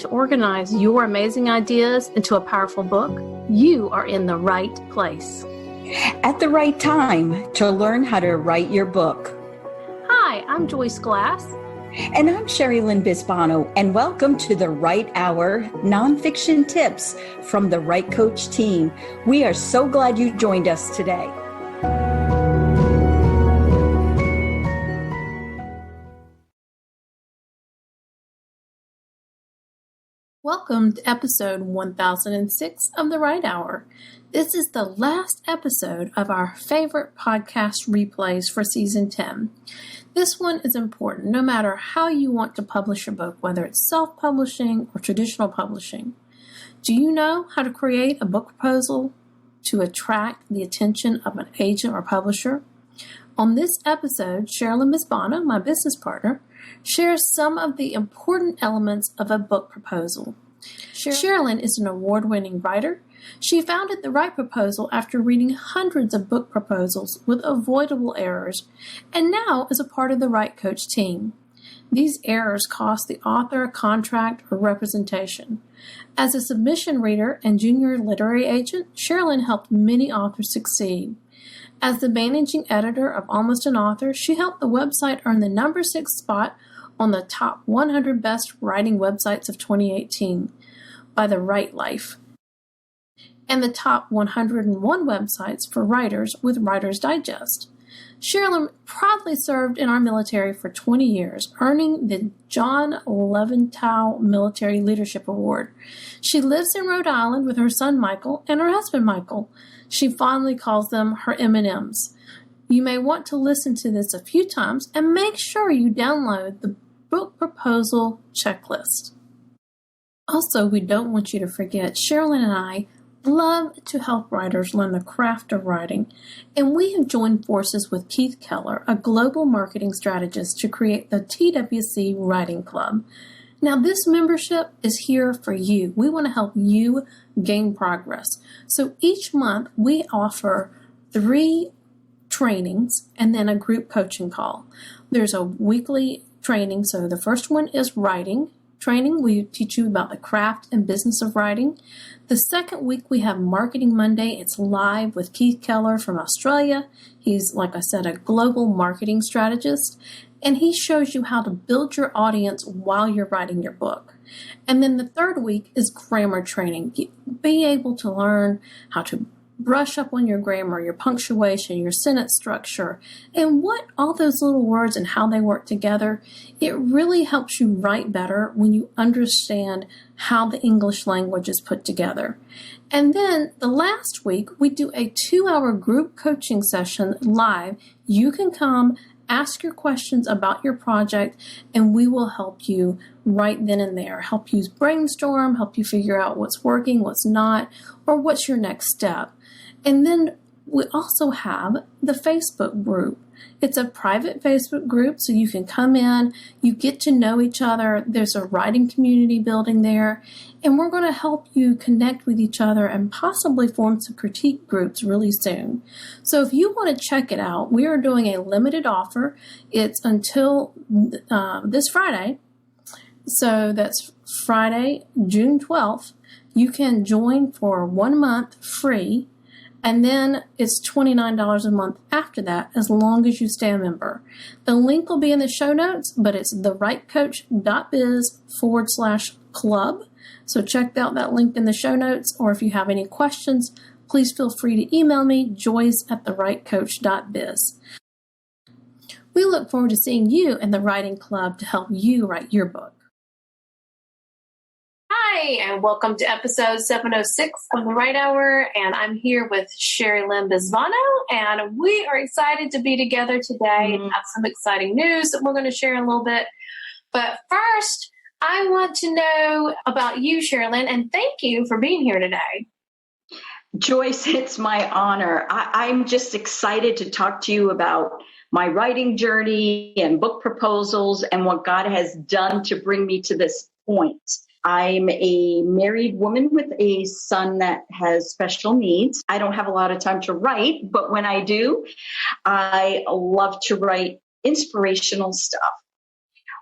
to organize your amazing ideas into a powerful book? You are in the right place. At the right time to learn how to write your book. Hi, I'm Joyce Glass. And I'm Cherrilynn Bisbano, and welcome to the Write Hour Nonfiction Tips from the Write Coach team. We are so glad you joined us today. Welcome to episode 1006 of the Write Hour. This is the last episode of our favorite podcast replays for season 10. This one is important no matter how you want to publish your book, whether it's self-publishing or traditional publishing. Do you know how to create a book proposal to attract the attention of an agent or publisher? On this episode, Cherrilynn Bisbano, my business partner, shares some of the important elements of a book proposal. Cherrilynn is an award-winning writer. She founded the Write Proposal after reading hundreds of book proposals with avoidable errors, and now is a part of the Write Coach team. These errors cost the author a contract or representation. As a submission reader and junior literary agent, Cherrilynn helped many authors succeed. As the managing editor of Almost an Author, she helped the website earn the number 6 spot on the top 100 best writing websites of 2018 by The Write Life, and the top 101 websites for writers with Writer's Digest. Cherrilynn proudly served in our military for 20 years, earning the John Leventhal Military Leadership Award. She lives in Rhode Island with her son Michael and her husband Michael. She fondly calls them her M&Ms. You may want to listen to this a few times and make sure you download the book proposal checklist. Also, we don't want you to forget, Cherrilynn and I love to help writers learn the craft of writing, and we have joined forces with Keith Keller, a global marketing strategist, to create the TWC WRITING CLUB. Now, this membership is here for you. We want to help you gain progress. So each month, we offer 3 trainings and then a group coaching call. There's a weekly training. So the first one is writing training. We teach you about the craft and business of writing. The second week, we have Marketing Monday. It's live with Keith Keller from Australia. He's, like I said, a global marketing strategist, and he shows you how to build your audience while you're writing your book. And then the third week is grammar training. Be able to learn how to brush up on your grammar, your punctuation, your sentence structure, and what all those little words and how they work together. It really helps you write better when you understand how the English language is put together. And then the last week, we do a 2-hour group coaching session live. You can come, ask your questions about your project, and we will help you right then and there, help you brainstorm, help you figure out what's working, what's not, or what's your next step. And then we also have the Facebook group. It's a private Facebook group, so you can come in, you get to know each other. There's a writing community building there, and we're going to help you connect with each other and possibly form some critique groups really soon. So if you want to check it out, we are doing a limited offer. It's until this Friday. So that's Friday, June 12th. You can join for 1 month free. And then it's $29 a month after that, as long as you stay a member. The link will be in the show notes, but it's thewritecoach.biz/club. So check out that link in the show notes, or if you have any questions, please feel free to email me, joyce@thewritecoach.biz. We look forward to seeing you in the Writing Club to help you write your book. Hi, and welcome to episode 706 of the Write Hour, and I'm here with Cherrilynn Bisbano, and we are excited to be together today and have some exciting news that we're going to share in a little bit. But first, I want to know about you, Cherrilynn, and thank you for being here today. Joyce, it's my honor. I'm just excited to talk to you about my writing journey and book proposals and what God has done to bring me to this point. I'm a married woman with a son that has special needs. I don't have a lot of time to write, but when I do, I love to write inspirational stuff.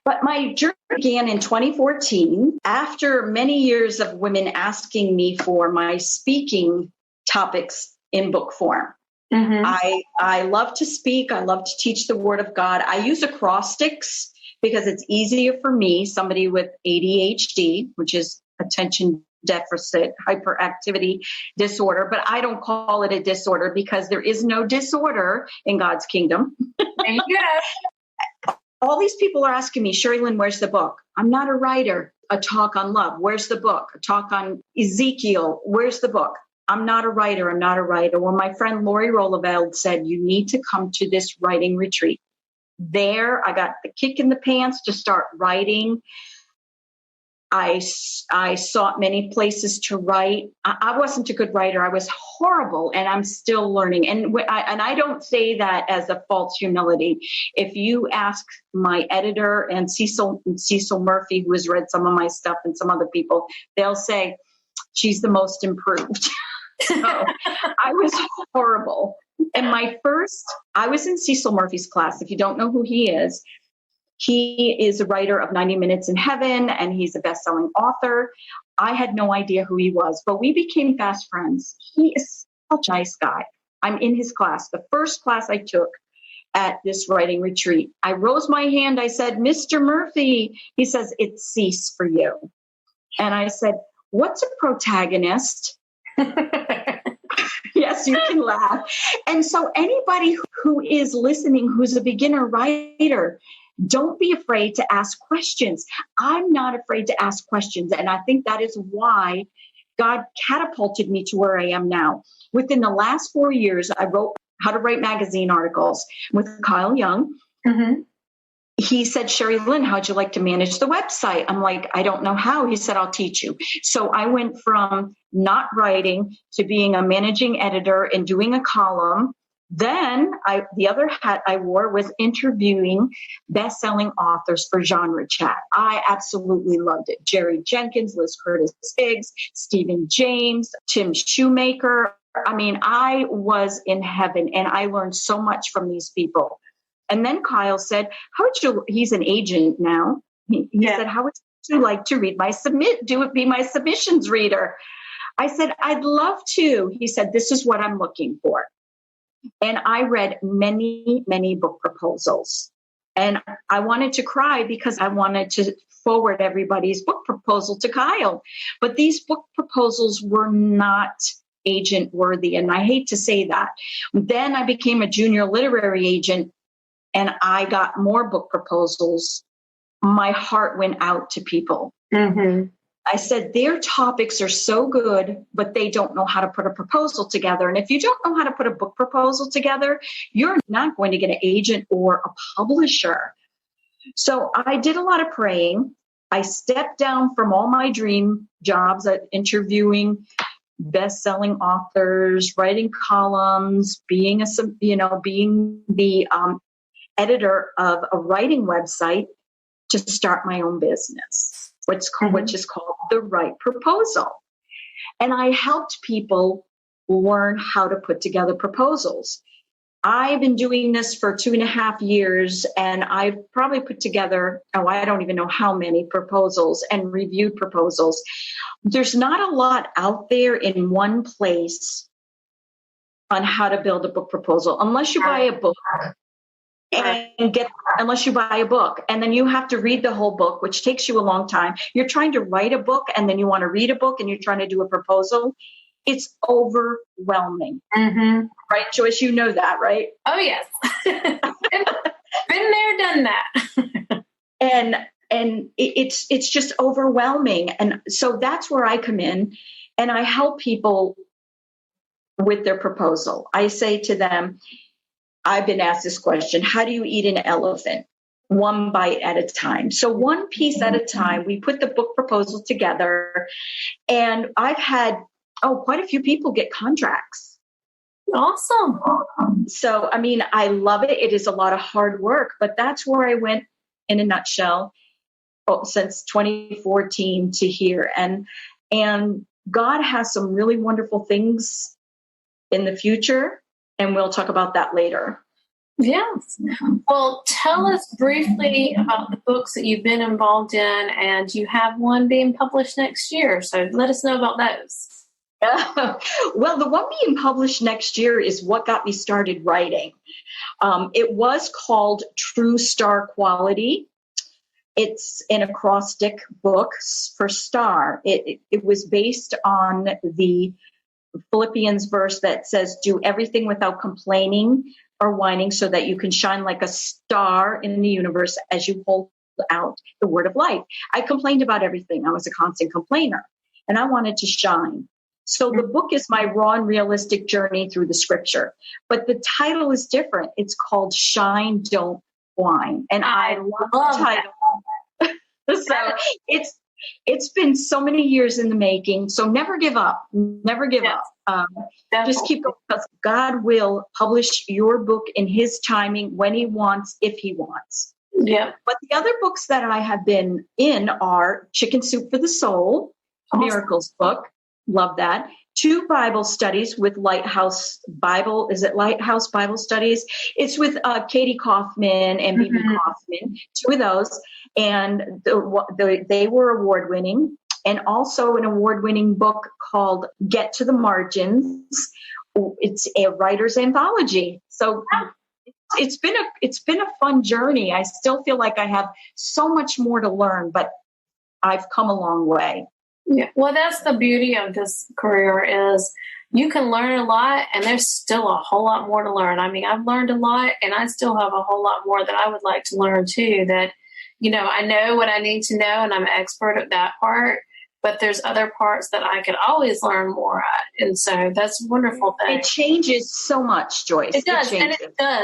But my journey began in 2014 after many years of women asking me for my speaking topics in book form. Mm-hmm. I love to speak. I love to teach the Word of God. I use acrostics because it's easier for me, somebody with ADHD, which is attention deficit hyperactivity disorder, but I don't call it a disorder because there is no disorder in God's kingdom. All these people are asking me, Cherrilynn, where's the book? I'm not a writer. A talk on love. Where's the book? A talk on Ezekiel. Where's the book? I'm not a writer. I'm not a writer. Well, my friend Lori Rolleveld said, you need to come to this writing retreat. There, I got the kick in the pants to start writing. I sought many places to write. I wasn't a good writer. I was horrible, and I'm still learning. And I don't say that as a false humility. If you ask my editor and Cecil Murphy, who has read some of my stuff, and some other people, they'll say she's the most improved. So I was horrible. And I was in Cecil Murphy's class. If you don't know who he is a writer of 90 Minutes in Heaven, and he's a best-selling author. I had no idea who he was, but we became fast friends. He is such a nice guy. I'm in his class. The first class I took at this writing retreat, I rose my hand. I said, Mr. Murphy. He says, it's Cease for you. And I said, what's a protagonist? Yes, you can laugh. And so anybody who is listening, who's a beginner writer, don't be afraid to ask questions. I'm not afraid to ask questions. And I think that is why God catapulted me to where I am now. Within the last 4 years, I wrote How to Write Magazine articles with Kyle Young. Mm-hmm. He said, Cherrilynn, how'd you like to manage the website? I'm like, I don't know how. He said, I'll teach you. So I went from not writing to being a managing editor and doing a column. Then the other hat I wore was interviewing best-selling authors for Genre Chat. I absolutely loved it. Jerry Jenkins, Liz Curtis Higgs, Stephen James, Tim Shoemaker. I mean, I was in heaven, and I learned so much from these people. And then Kyle said, he's an agent now. He said, how would you like to read be my submissions reader? I said, I'd love to. He said, this is what I'm looking for. And I read many, many book proposals. And I wanted to cry because I wanted to forward everybody's book proposal to Kyle. But these book proposals were not agent worthy. And I hate to say that. Then I became a junior literary agent, and I got more book proposals. My heart went out to people. Mm-hmm. I said, their topics are so good, but they don't know how to put a proposal together. And if you don't know how to put a book proposal together, you're not going to get an agent or a publisher. So I did a lot of praying. I stepped down from all my dream jobs at interviewing best-selling authors, writing columns, being the editor of a writing website to start my own business, which is called The Right Proposal. And I helped people learn how to put together proposals. I've been doing this for 2.5 years, and I've probably put together, I don't even know how many proposals and reviewed proposals. There's not a lot out there in one place on how to build a book proposal, unless you buy a book. Unless you buy a book, and then you have to read the whole book, which takes you a long time. You're trying to write a book, and then you want to read a book, and you're trying to do a proposal. It's overwhelming. Mm-hmm. Right, Joyce? You know that, right? Oh, yes. Been there, done that. and it's just overwhelming. And so that's where I come in, and I help people with their proposal. I say to them, I've been asked this question: how do you eat an elephant? One bite at a time. So one piece at a time. We put the book proposal together, and I've had quite a few people get contracts. Awesome. So, I mean, I love it. It is a lot of hard work, but that's where I went in a nutshell since 2014 to here. And God has some really wonderful things in the future. And we'll talk about that later. Yes. Well, tell us briefly about the books that you've been involved in, and you have one being published next year. So let us know about those. Well, the one being published next year is what got me started writing. It was called True Star Quality. It's an acrostic book for star. It was based on the Philippians verse that says, do everything without complaining or whining so that you can shine like a star in the universe as you hold out the word of life. I complained about everything. I was a constant complainer, and I wanted to shine. So the book is my raw and realistic journey through the scripture, but the title is different. It's called Shine, Don't Whine. And I love the title. So it's been so many years in the making. So never give up. Never give up. Just keep going, because God will publish your book in his timing, when he wants, if he wants. Yeah. But the other books that I have been in are Chicken Soup for the Soul, Miracles book. Love that. 2 Bible studies with Lighthouse Bible. Is it Lighthouse Bible Studies? It's with Katie Kaufman and Bibi Kaufman. 2 of those. And they were award winning. And also an award winning book called Get to the Margins. It's a writer's anthology. So it's been a fun journey. I still feel like I have so much more to learn, but I've come a long way. Yeah. Well, that's the beauty of this career is you can learn a lot, and there's still a whole lot more to learn. I mean, I've learned a lot, and I still have a whole lot more that I would like to learn too. That, I know what I need to know, and I'm an expert at that part, but there's other parts that I could always learn more at. And so that's a wonderful thing. It changes so much, Joyce. It does.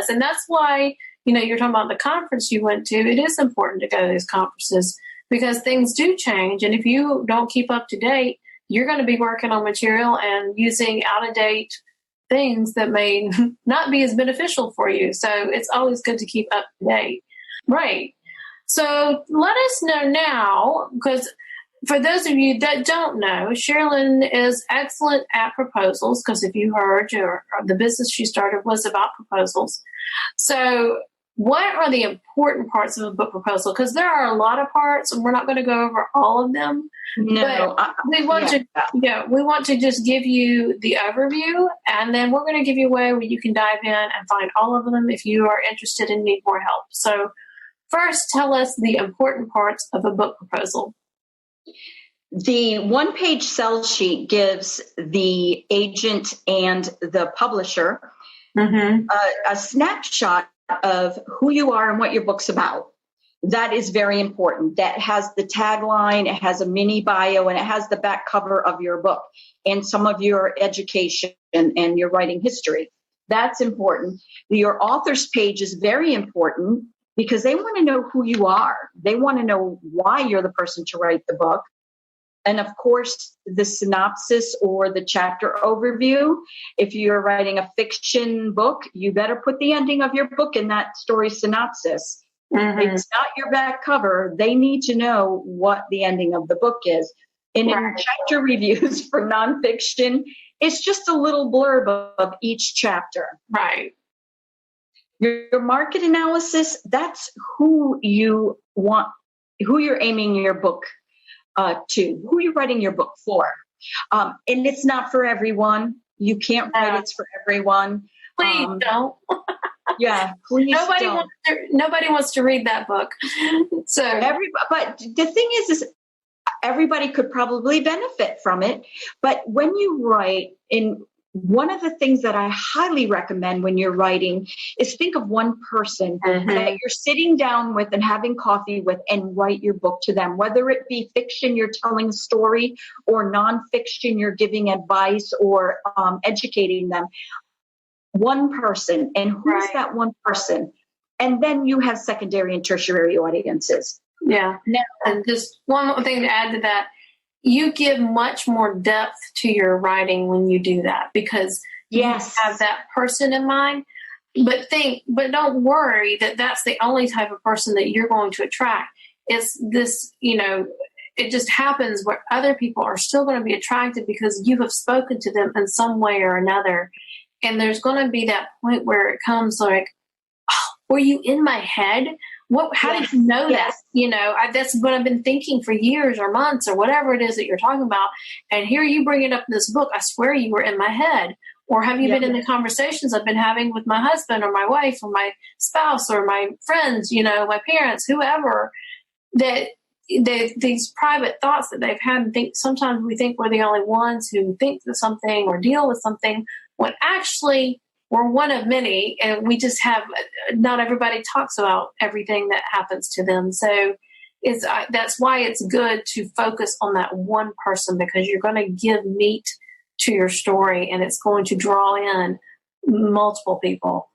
And that's why, you're talking about the conference you went to. It is important to go to these conferences, because things do change. And if you don't keep up to date, you're going to be working on material and using out-of-date things that may not be as beneficial for you. So it's always good to keep up to date. Right. So let us know now, because for those of you that don't know, Cherrilynn is excellent at proposals, because if you heard, the business she started was about proposals. So what are the important parts of a book proposal? Because there are a lot of parts, and we're not going to go over all of them. No, but we want to just give you the overview, and then we're going to give you a way where you can dive in and find all of them if you are interested and need more help. So first, tell us the important parts of a book proposal. The 1-page sell sheet gives the agent and the publisher a snapshot of who you are and what your book's about. That is very important. That has the tagline, it has a mini bio, and it has the back cover of your book and some of your education and your writing history. That's important. Your author's page is very important, because they want to know who you are. They want to know why you're the person to write the book. And of course, the synopsis or the chapter overview. If you're writing a fiction book, you better put the ending of your book in that story synopsis. It's not your back cover. They need to know what the ending of the book is. And in chapter reviews for nonfiction, it's just a little blurb of each chapter. Right. Your market analysis, that's who you want, who you're aiming your book to, who you're writing your book for. And it's not for everyone. You can't write it's for everyone. Please don't. Please nobody wants to read that book. So but the thing is everybody could probably benefit from it. But when you write, one of the things that I highly recommend when you're writing is think of one person that you're sitting down with and having coffee with, and write your book to them. Whether it be fiction, you're telling a story, or nonfiction, you're giving advice or educating them. One person, and who's that one person? And then you have secondary and tertiary audiences. Yeah. Now, and just one more thing to add to that. You give much more depth to your writing when you do that, because you have that person in mind. But don't worry that that's the only type of person that you're going to attract. It's this, it just happens where other people are still going to be attracted because you have spoken to them in some way or another. And there's going to be that point where it comes like, were you in my head? How did you know that? That's what I've been thinking for years or months or whatever it is that you're talking about. And here you bring it up in this book. I swear you were in my head. Or have you been in the conversations I've been having with my husband or my wife or my spouse or my friends, my parents, whoever, that these private thoughts that they've had, and sometimes we think we're the only ones who think of something or deal with something, when actually we're one of many, and we just have, not everybody talks about everything that happens to them. So that's why it's good to focus on that one person, because you're going to give meat to your story, and it's going to draw in multiple people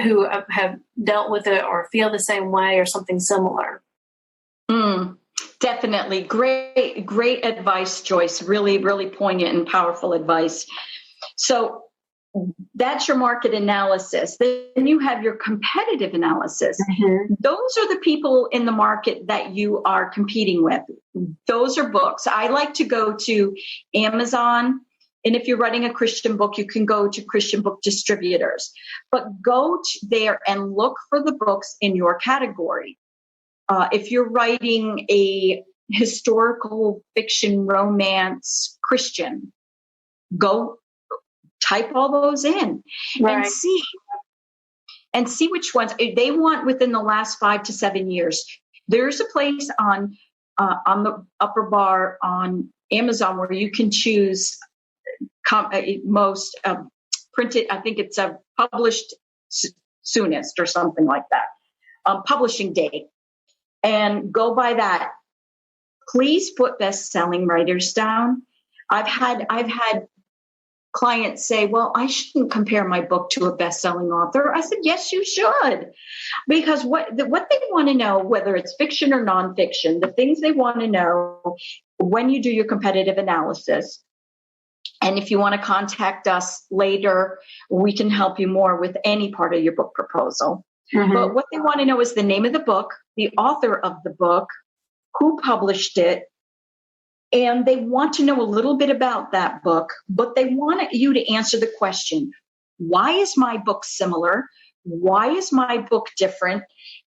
who have dealt with it or feel the same way or something similar. Definitely. Great advice, Joyce. Really, really poignant and powerful advice. So that's your market analysis. Then you have your competitive analysis. Mm-hmm. Those are the people in the market that you are competing with. Those are books. I like to go to Amazon. And if you're writing a Christian book, you can go to Christian book distributors. But go there and look for the books in your category. If you're writing a historical fiction, romance, Christian, go type all those in and see which ones they want within the last 5 to 7 years. There's a place on the upper bar on Amazon where you can choose most printed. I think it's a published soonest or something like that. Publishing date. And go by that. Please put best-selling writers down. I've had clients say, well, I shouldn't compare my book to a best-selling author. I said, yes, you should. Because what they want to know, whether it's fiction or nonfiction, the things they want to know when you do your competitive analysis. And if you want to contact us later, we can help you more with any part of your book proposal. Mm-hmm. But what they want to know is the name of the book, the author of the book, who published it, and they want to know a little bit about that book, but they want you to answer the question, why is my book similar? Why is my book different?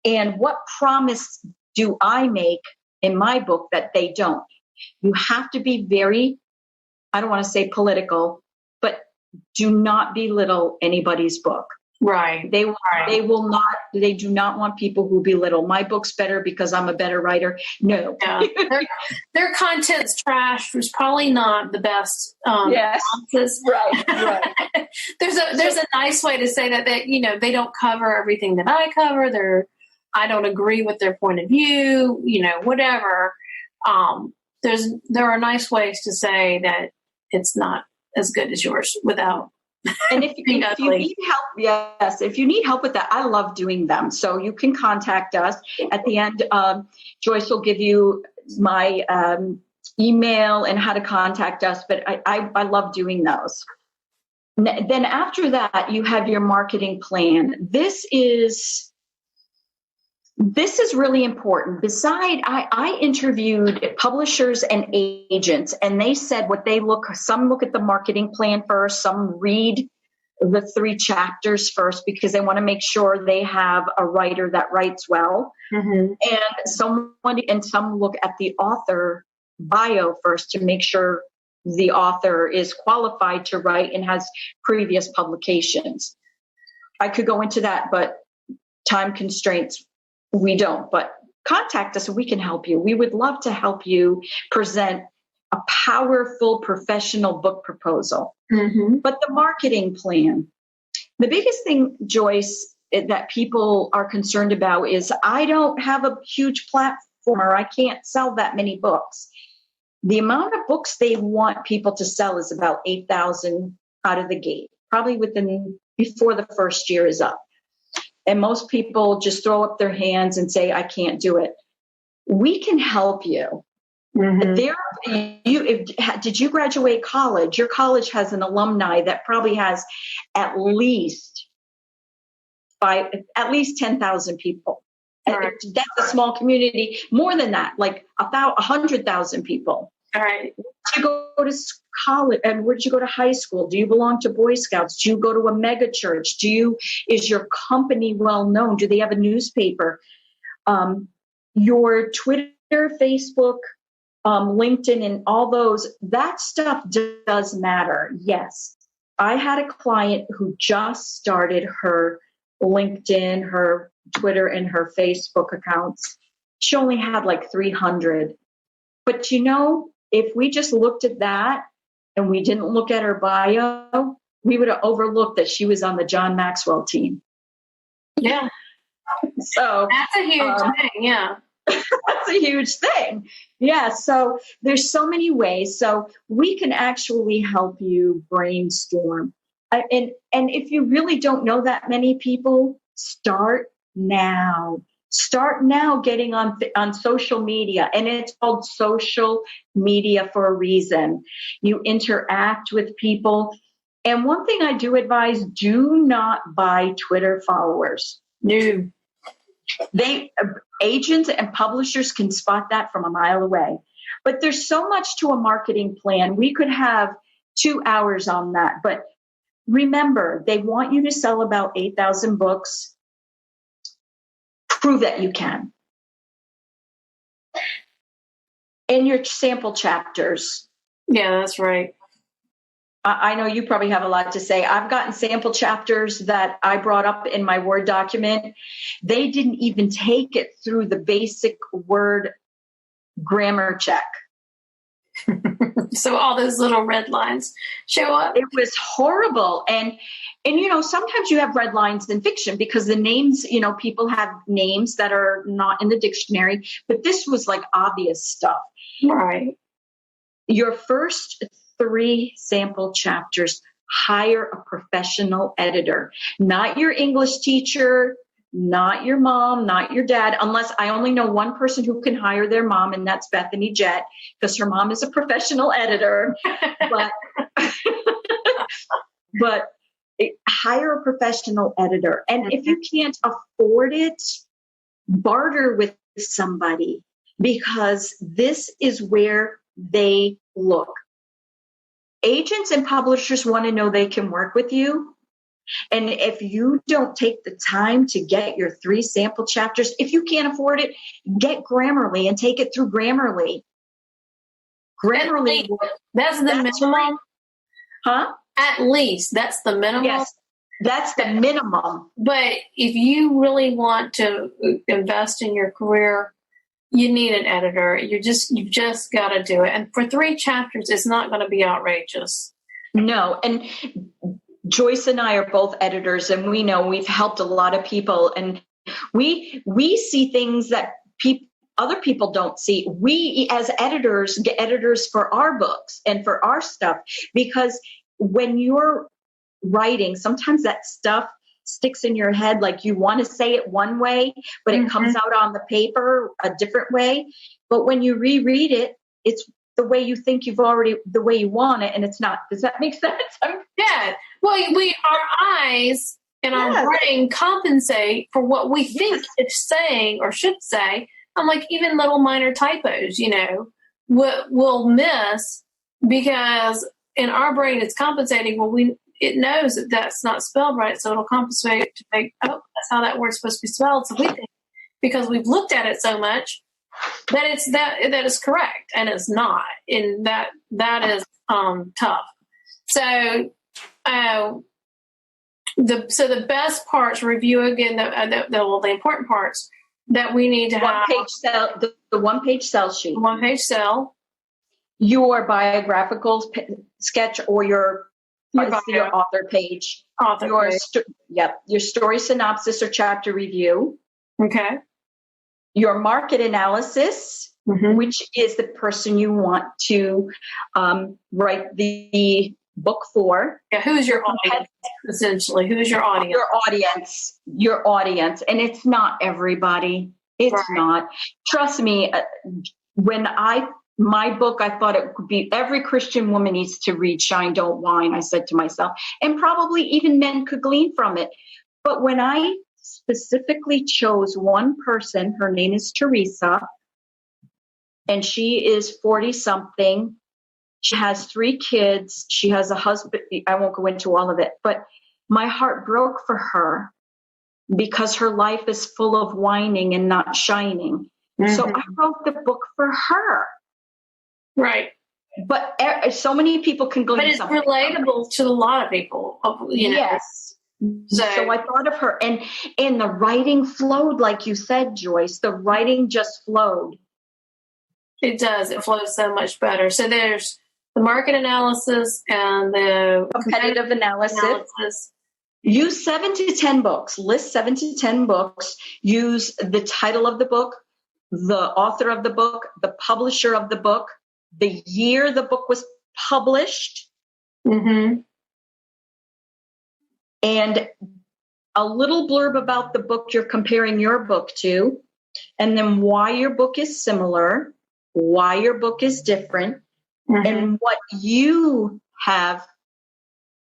And what promise do I make in my book that they don't? You have to be very, I don't want to say political, but do not belittle anybody's book. Right. They do not want people who belittle my book's better because I'm a better writer. No. Yeah. Their content's trash was probably not the best. Yes. Responses. Right. There's a nice way to say that they don't cover everything that I cover. I don't agree with their point of view, whatever. There are nice ways to say that it's not as good as yours without. And if you need help, if you need help with that, I love doing them. So you can contact us. At the end, Joyce will give you my email and how to contact us. But I love doing those. Then after that, you have your marketing plan. This is really important. I interviewed publishers and agents, and they said some look at the marketing plan first, some read the 3 chapters first because they want to make sure they have a writer that writes well. Mm-hmm. And some look at the author bio first to make sure the author is qualified to write and has previous publications. I could go into that, but time constraints, we don't, but contact us and we can help you. We would love to help you present a powerful professional book proposal. Mm-hmm. But the marketing plan, the biggest thing, Joyce, that people are concerned about is I don't have a huge platform or I can't sell that many books. The amount of books they want people to sell is about 8,000 out of the gate, probably before the first year is up. And most people just throw up their hands and say, I can't do it. We can help you. Mm-hmm. Did you graduate college? Your college has an alumni that probably has at least 10,000 people. Right. That's a small community. More than that, like 100,000 people. All right. Do you go to college, and where did you go to high school? Do you belong to Boy Scouts? Do you go to a mega church? Is your company well known? Do they have a newspaper? Your Twitter, Facebook, LinkedIn, and all those, that stuff does matter. Yes. I had a client who just started her LinkedIn, her Twitter, and her Facebook accounts. She only had like 300. But if we just looked at that and we didn't look at her bio, we would have overlooked that she was on the John Maxwell team. Yeah. So that's a huge thing. Yeah. That's a huge thing. Yeah. So there's so many ways. So we can actually help you brainstorm. And if you really don't know that many people, start now. Start now getting on social media, and it's called social media for a reason. You interact with people. And one thing I do advise, do not buy Twitter followers. No. Agents and publishers can spot that from a mile away. But there's so much to a marketing plan. We could have 2 hours on that. But remember, they want you to sell about 8,000 books. Prove that you can. In your sample chapters. Yeah, that's right. I know you probably have a lot to say. I've gotten sample chapters that I brought up in my Word document. They didn't even take it through the basic Word grammar check. So all those little red lines show up. It was horrible. And sometimes you have red lines in fiction because the names, people have names that are not in the dictionary, but this was like obvious stuff. Right. Your first 3 sample chapters, hire a professional editor, not your English teacher, not your mom, not your dad, unless I only know one person who can hire their mom, and that's Bethany Jett, because her mom is a professional editor. But hire a professional editor. And if you can't afford it, barter with somebody, because this is where they look. Agents and publishers want to know they can work with you. And if you don't take the time to get your 3 sample chapters, if you can't afford it, get Grammarly and take it through Grammarly. Grammarly. That's the minimum? Huh? At least. That's the minimum? Yes. That's the minimum. But if you really want to invest in your career, you need an editor. You've just got to do it. And for 3 chapters, it's not going to be outrageous. No. And Joyce and I are both editors, and we know we've helped a lot of people, and we see things that other people don't see. We, as editors, get editors for our books and for our stuff, because when you're writing, sometimes that stuff sticks in your head. Like you want to say it one way, but it comes out on the paper a different way. But when you reread it, it's the way you think the way you want it, and it's not. Does that make sense? Yeah. Well, our eyes and our brain compensate for what we think it's saying or should say. I'm like, even little minor typos, we'll miss, because in our brain it's compensating. Well, it knows that that's not spelled right, so it'll compensate to make, that's how that word's supposed to be spelled. So we think, because we've looked at it so much, that is correct, and it's not, and that is tough. So the best parts, review again the important parts that we need to have. The one-page sell sheet. One-page sell. Your biographical sketch, or your author page. Your story synopsis or chapter review. Okay. Your market analysis, which is the person you want to write the book for. Yeah, who is your audience, essentially? Who is your audience? Your audience. And it's not everybody. It's not. Trust me, when my book, I thought it could be every Christian woman needs to read Shine, Don't Whine, I said to myself, and probably even men could glean from it. But when I specifically chose one person, her name is Teresa, and she is 40 something. She has 3 kids. She has a husband. I won't go into all of it, but my heart broke for her because her life is full of whining and not shining. Mm-hmm. So I wrote the book for her. Right. But so many people can glean. But it's relatable to a lot of people. You know? Yes. So I thought of her, and the writing flowed, like you said, Joyce. The writing just flowed. It does. It flows so much better. So there's the market analysis and the competitive analysis. Use 7 to 10 books. List 7 to 10 books. Use the title of the book, the author of the book, the publisher of the book, the year the book was published, mm-hmm. and a little blurb about the book you're comparing your book to, and then why your book is similar, why your book is different, mm-hmm. and what you have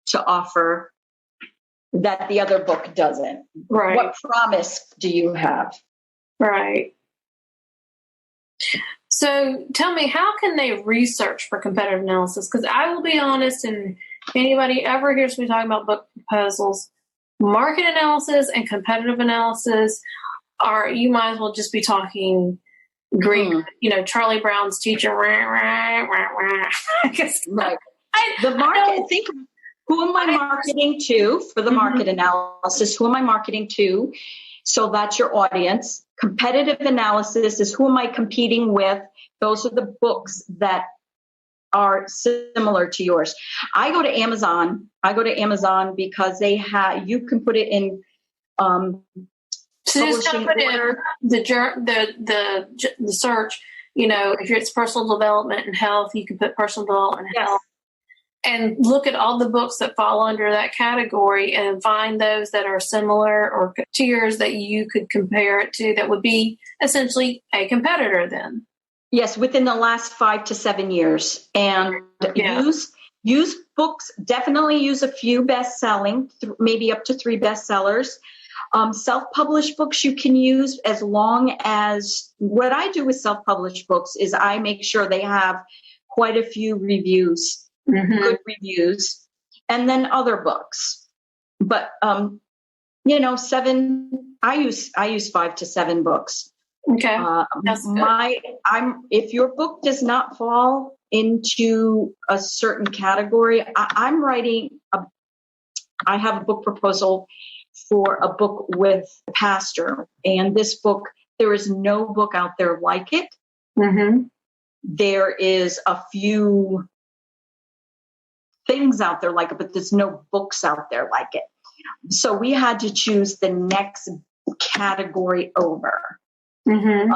to offer that the other book doesn't. Right. What promise do you have? Right. So tell me, how can they research for competitive analysis? Because I will be honest, and anybody ever hears me talking about book proposals, market analysis and competitive analysis are, you might as well just be talking Greek, Charlie Brown's teacher. I guess, right. The market, think, who am I marketing to for the market analysis? Who am I marketing to? So that's your audience. Competitive analysis is who am I competing with? Those are the books that are similar to yours. I go to Amazon because they have, you can put it in so just put in the search, if it's personal development and health, you can put personal development and health. And look at all the books that fall under that category and find those that are similar or to yours that you could compare it to, that would be essentially a competitor then. Yes, within the last 5 to 7 years. And use books, definitely use a few best-selling, maybe up to 3 bestsellers. Self-published books you can use, as long as, what I do with self-published books is I make sure they have quite a few reviews. Mm-hmm. Good reviews, and then other books. But 7. I use 5 to 7 books. Okay. That's good. If your book does not fall into a certain category, I'm writing. I have a book proposal for a book with a pastor, and this book, there is no book out there like it. Mm-hmm. There is a few things out there like it, but there's no books out there like it. So we had to choose the next category over. Mm-hmm.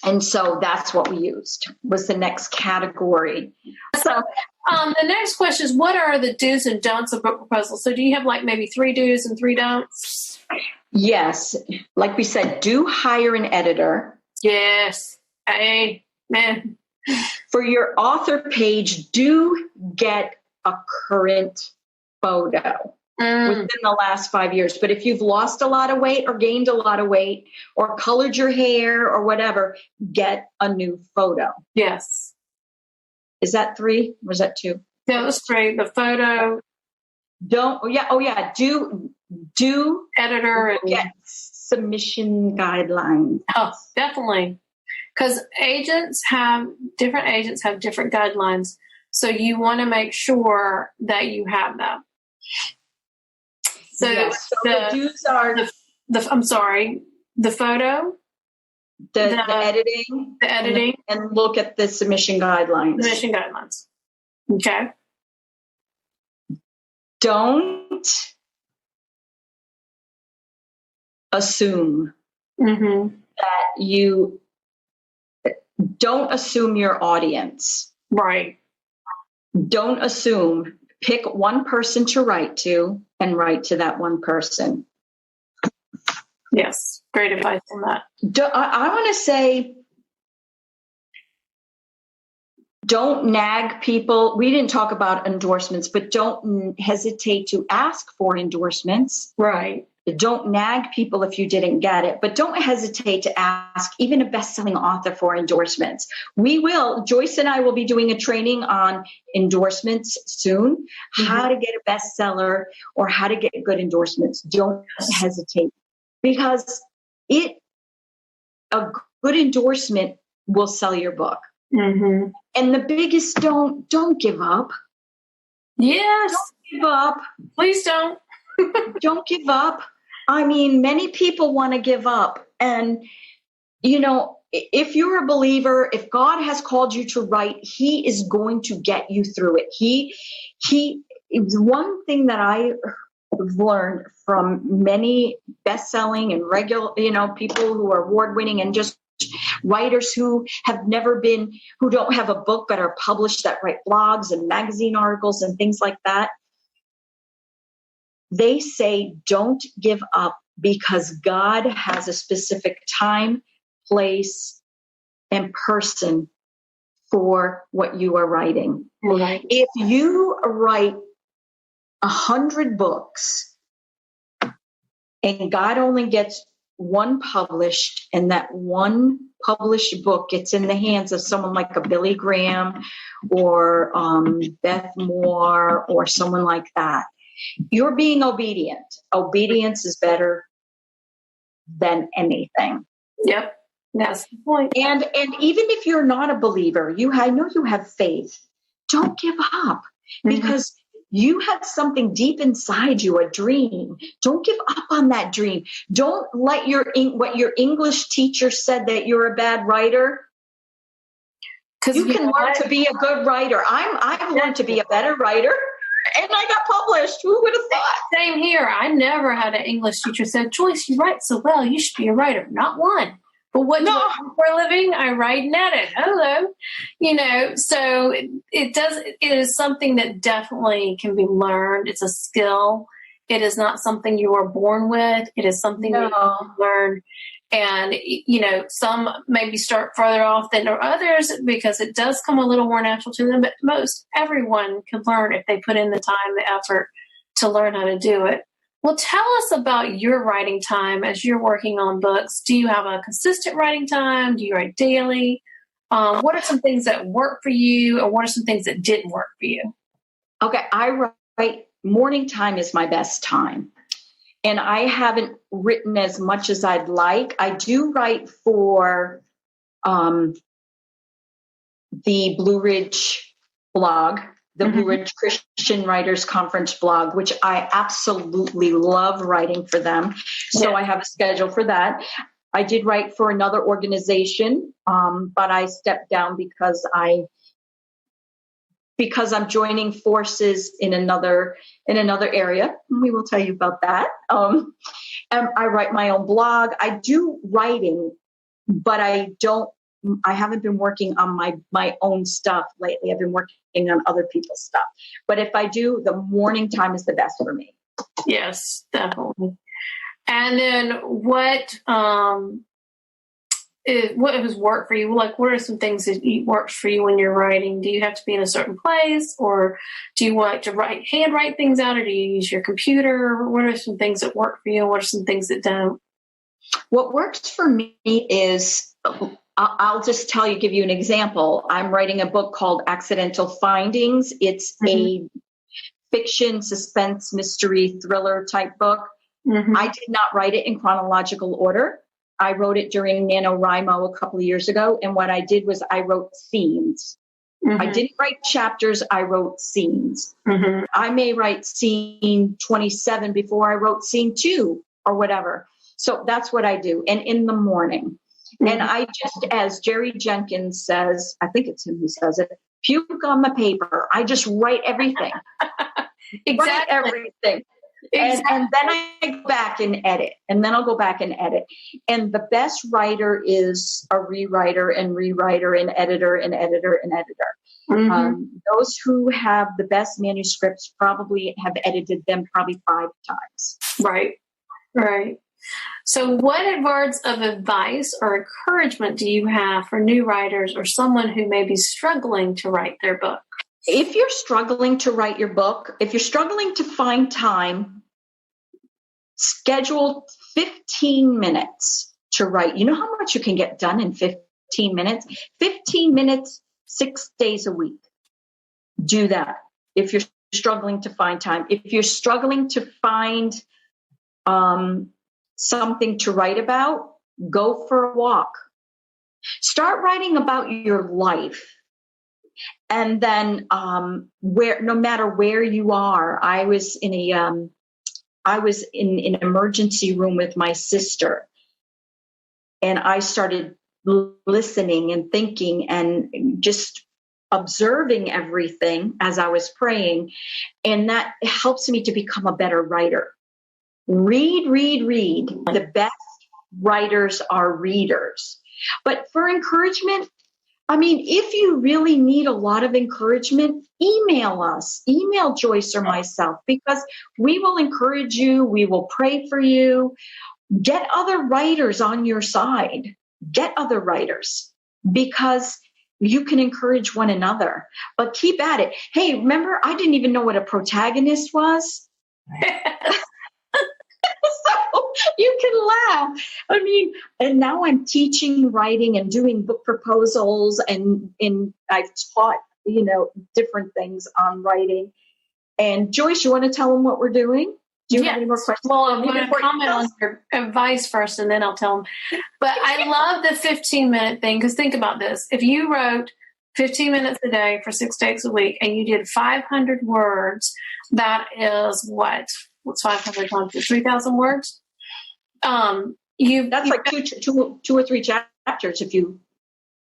And so that's what we used, was the next category. So the next question is, what are the do's and don'ts of book proposals? So do you have like maybe 3 do's and 3 don'ts? Yes. Like we said, do hire an editor. Yes. Amen. For your author page, do get a current photo within the last 5 years. But if you've lost a lot of weight or gained a lot of weight or colored your hair or whatever, get a new photo. Yes. Is that 3 or is that 2? That was 3. The photo. Do editor and get submission guidelines. Oh, definitely. Because different agents have different guidelines. So you want to make sure that you have them. So, yes. So the do's are the photo, the editing, and look at the submission guidelines. Okay. Don't assume that you don't assume your audience. Right. Don't assume. Pick one person to write to and write to that one person. Yes. Great advice on that. I want to say, don't nag people. We didn't talk about endorsements, but don't hesitate to ask for endorsements. Right. Don't nag people if you didn't get it, but don't hesitate to ask even a best-selling author for endorsements. Joyce and I will be doing a training on endorsements soon, how to get a bestseller or how to get good endorsements. Don't hesitate, because a good endorsement will sell your book. And the biggest, don't give up. Yes. Don't give up. Please don't. Don't give up. I mean, many people want to give up. And, you know, if you're a believer, if God has called you to write, he is going to get you through it. One thing that I learned from many best-selling and regular, people who are award-winning and just writers who don't have a book but are published, that write blogs and magazine articles and things like that. They say, don't give up, because God has a specific time, place, and person for what you are writing. Right. If you write 100 books and God only gets one published, and that one published book gets in the hands of someone like a Billy Graham or Beth Moore or someone like that, you're being obedient. Obedience is better than anything. Yep. That's the point. And even if you're not a believer, I know you have faith. Don't give up, because you have something deep inside you, a dream. Don't give up on that dream. Don't let what your English teacher said that you're a bad writer. You can learn to be a good writer. I've learned to be a better writer. And I got published. Who would have thought? Same here. I never had an English teacher said, Joyce, you write so well. You should be a writer. Not one. But what do I do for a living? I write and edit. Hello. So it is something that definitely can be learned. It's a skill. It is not something you are born with. It is something that you can learn. And, some maybe start further off than others because it does come a little more natural to them. But everyone can learn if they put in the time, the effort to learn how to do it. Well, tell us about your writing time as you're working on books. Do you have a consistent writing time? Do you write daily? What are some things that work for you, or what are some things that didn't work for you? Okay, I write morning time is my best time. And I haven't written as much as I'd like. I do write for the Blue Ridge blog, the Blue Ridge Christian Writers Conference blog, which I absolutely love writing for them. So I have a schedule for that. I did write for another organization, but I stepped down because I'm joining forces in another area. We will tell you about that. I write my own blog. I do writing, but I haven't been working on my own stuff lately. I've been working on other people's stuff. But if I do, the morning time is the best for me. Yes, definitely. And then what has worked for you? Like, what are some things that works for you when you're writing? Do you have to be in a certain place, or do you like to handwrite things out, or do you use your computer? What are some things that work for you? What are some things that don't? What works for me is, I'll just give you an example. I'm writing a book called Accidental Findings. It's a fiction, suspense, mystery, thriller type book. I did not write it in chronological order. I wrote it during NaNoWriMo a couple of years ago. And what I did was I wrote scenes. I didn't write chapters. I wrote scenes. I may write scene 27 before I wrote scene 2 or whatever. So that's what I do. And in the morning. And I just, as Jerry Jenkins says, I think it's him who says it, puke on the paper. I just write everything. Write everything. And then I go back and edit. And then I'll go back and edit. And the best writer is a rewriter and editor and editor and editor. Those who have the best manuscripts probably have edited them 5 times. Right. So what words of advice or encouragement do you have for new writers or someone who may be struggling to write their book? If you're struggling to write your book, if you're struggling to find time, schedule 15 minutes to write. You know how much you can get done in 15 minutes? 15 minutes, 6 days a week. Do that. If you're struggling to find time, if you're struggling to find something to write about, go for a walk. Start writing about your life. And then no matter where you are, I was in an emergency room with my sister, and I started listening and thinking and just observing everything as I was praying. And that helps me to become a better writer. Read. The best writers are readers. But for encouragement, I mean, if you really need a lot of encouragement, email us, email Joyce or myself, because we will encourage you. We will pray for you. Get other writers on your side. Get other writers, because you can encourage one another. But keep at it. Hey, remember, I didn't even know what a protagonist was. So you can laugh. I mean, and now I'm teaching writing and doing book proposals, and I've taught, different things on writing. And Joyce, you want to tell them what we're doing? Do you have any more questions? Well, I'm going to comment on your advice first, and then I'll tell them. But I love the 15-minute thing, because think about this. If you wrote 15 minutes a day for 6 days a week, and you did 500 words, that is what? What's 500 times 3,000 words? That's like two or three chapters if you.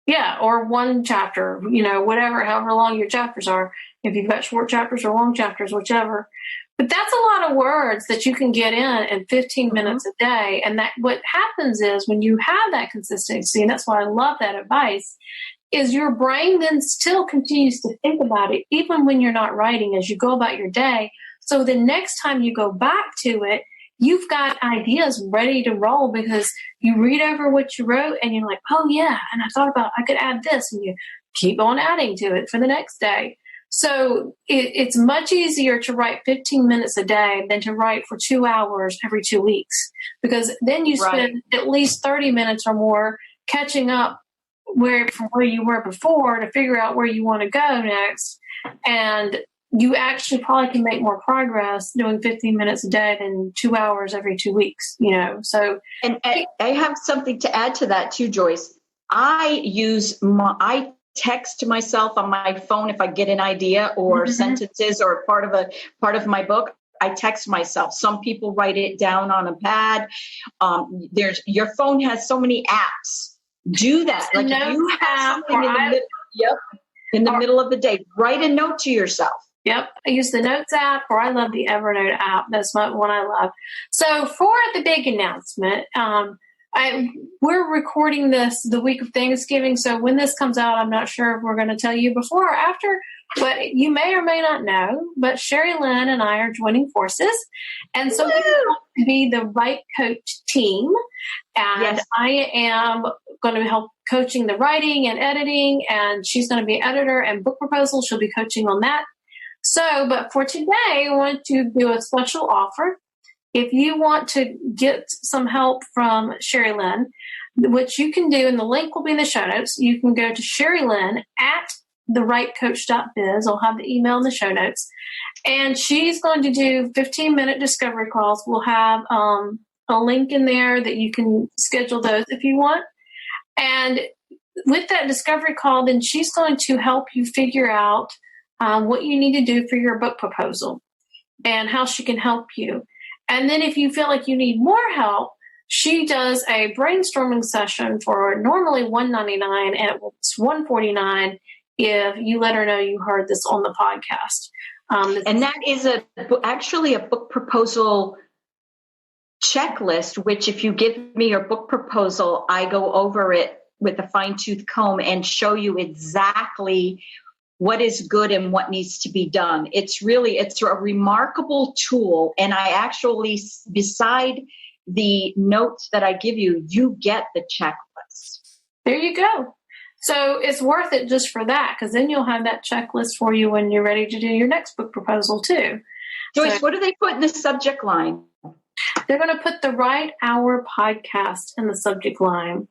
Yeah, or one chapter, whatever, however long your chapters are. If you've got short chapters or long chapters, whichever. But that's a lot of words that you can get in 15 minutes a day. And that what happens is when you have that consistency, and that's why I love that advice, is your brain then still continues to think about it, even when you're not writing, as you go about your day. So the next time you go back to it, you've got ideas ready to roll, because you read over what you wrote and you're like, oh yeah, and I thought about I could add this, and you keep on adding to it for the next day. So it's much easier to write 15 minutes a day than to write for 2 hours every 2 weeks, because then you spend at least 30 minutes or more catching up from where you were before to figure out where you want to go next. And you actually probably can make more progress doing 15 minutes a day than 2 hours every 2 weeks, so. And I have something to add to that too, Joyce. I text myself on my phone if I get an idea or sentences or part of my book. I text myself. Some people write it down on a pad. Your phone has so many apps. Do that. Like if you have something in the middle of the day, write a note to yourself. Yep. I use the Notes app, or I love the Evernote app. That's one I love. So for the big announcement, we're recording this the week of Thanksgiving. So when this comes out, I'm not sure if we're going to tell you before or after, but you may or may not know, but Cherrilynn and I are joining forces. And so we want to be the Write Coach team. And I am going to help coaching the writing and editing, and she's going to be editor and book proposal. She'll be coaching on that. So, but for today, I want to do a special offer. If you want to get some help from Cherrilynn, what you can do, and the link will be in the show notes, you can go to Cherrilynn at thewritecoach.biz. I'll have the email in the show notes. And she's going to do 15-minute discovery calls. We'll have a link in there that you can schedule those if you want. And with that discovery call, then she's going to help you figure out what you need to do for your book proposal and how she can help you. And then if you feel like you need more help, she does a brainstorming session for normally $199, and it's $149 if you let her know you heard this on the podcast. And that is actually a book proposal checklist, which if you give me your book proposal, I go over it with a fine-tooth comb and show you exactly what is good and what needs to be done. It's a remarkable tool. And I actually, beside the notes that I give you, you get the checklist. There you go. So it's worth it just for that, because then you'll have that checklist for you when you're ready to do your next book proposal too. Joyce, what do they put in the subject line? They're going to put the Right Hour podcast in the subject line.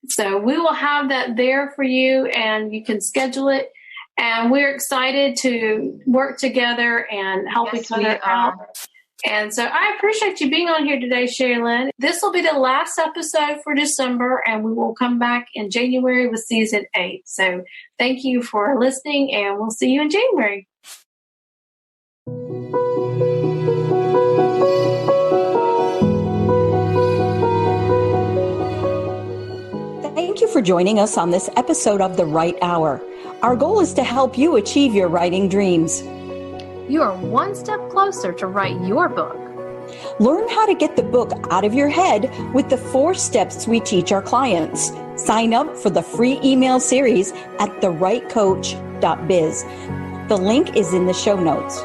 So we will have that there for you, and you can schedule it. And we're excited to work together and help each other out. And so I appreciate you being on here today, Cherrilynn. This will be the last episode for December, and we will come back in January with season 8. So thank you for listening, and we'll see you in January. Thank you for joining us on this episode of The Right Hour. Our goal is to help you achieve your writing dreams. You are one step closer to write your book. Learn how to get the book out of your head with the 4 steps we teach our clients. Sign up for the free email series at thewritecoach.biz. The link is in the show notes.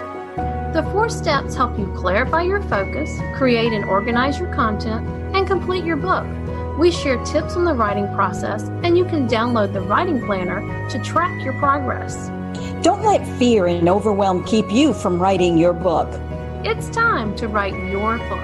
The 4 steps help you clarify your focus, create and organize your content, and complete your book. We share tips on the writing process, and you can download the writing planner to track your progress. Don't let fear and overwhelm keep you from writing your book. It's time to write your book.